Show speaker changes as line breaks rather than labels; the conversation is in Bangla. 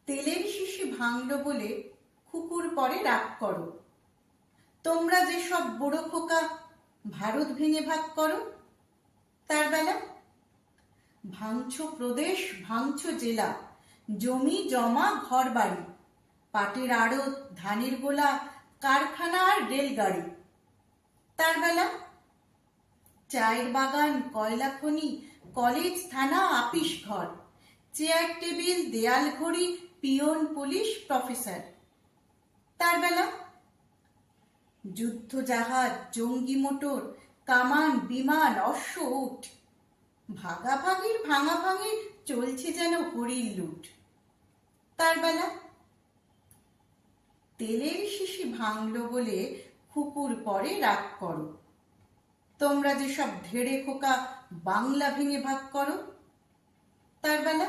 তেলের শিশি ভাঙলো বলে কুকুর পরে রাগ করো। তোমরা যেসব বুড়ো খোকা ভারত ভেঙে ভাগ করো, তার বেলা ভাঙছো প্রদেশ, ভাঙছো জেলা, জমি জমা ঘর বাড়ি, পাটের আড়ত, ধানের গোলা, কারখানা আর রেলগাড়ি। তার বেলা চায়ের বাগান, কয়লা খনি, কলেজ, থানা, আপিস ঘর, চেয়ার টেবিল, দেয়াল ঘড়ি, পিয়ন, পুলিশ, প্রফেসর। তার বেলা যুদ্ধ জাহাজ, জঙ্গি মোটর, কামান, বিমান, অশ্ব, উট, ভাগাভাগির ভাঙাভাঙির চলছে যেন হরির লুট। তার বেলা তেলের শিশি ভাঙলো বলে কুকুর পরে রাগ করো। তোমরা যেসব ধেড়ে খোকা বাংলা ভেঙে ভাগ করো, তার বেলা